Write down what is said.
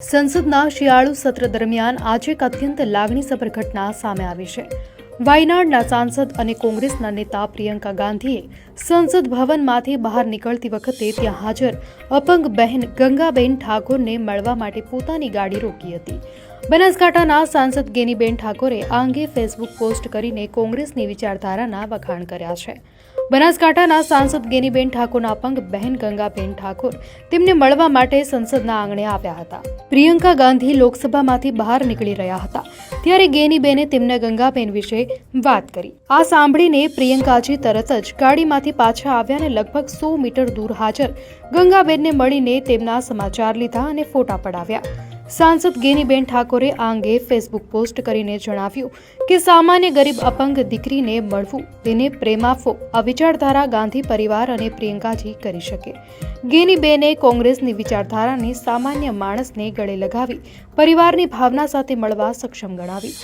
સંસદના શિયાળુ સત્ર દરમિયાન આજે એક અત્યંત લાગણીસભર ઘટના સામે આવી છે. વાયનાડના સાંસદ અને કોંગ્રેસના નેતા પ્રિયંકા ગાંધીએ સંસદ ભવનમાંથી બહાર નીકળતી વખતે ત્યાં હાજર અપંગ બહેન ગંગાબેન ઠાકોરને મળવા માટે પોતાની ગાડી રોકી હતી. બનાસકાંઠાના સાંસદ ગેનીબેન ઠાકોરે આ અંગે ફેસબુક પોસ્ટ કરીને કોંગ્રેસની વિચારધારાના વખાણ કર્યા છે. બનાસકાંઠાના સાંસદ ગેનીબેન ઠાકોરના અપંગ બહેન ગંગાબેન ઠાકોર તેમને મળવા માટે સંસદના આંગણે આવ્યા હતા. પ્રિયંકા ગાંધી લોકસભામાંથી બહાર નીકળી રહ્યા હતા ત્યારે ગેનીબેને તેમને ગંગાબેન વિશે વાત કરી. આ સાંભળીને પ્રિયંકાજી તરત જ ગાડીમાંથી પાછા આવ્યા અને લગભગ 100 મીટર દૂર હાજર ગંગાબેનને મળીને તેમના સમાચાર લીધા અને ફોટા પડાવ્યા. સાંસદ ગેનીબેન ઠાકોરે આ અંગે ફેસબુક પોસ્ટ કરીને જણાવ્યું કે સામાન્ય ગરીબ અપંગ દીકરીને મળવું તેને પ્રેમ આપવો આ વિચારધારા ગાંધી પરિવાર અને પ્રિયંકાજી કરી શકે. ગેનીબેને કોંગ્રેસની વિચારધારાને સામાન્ય માણસને ગળે લગાવી પરિવારની ભાવના સાથે મળવા સક્ષમ ગણાવી.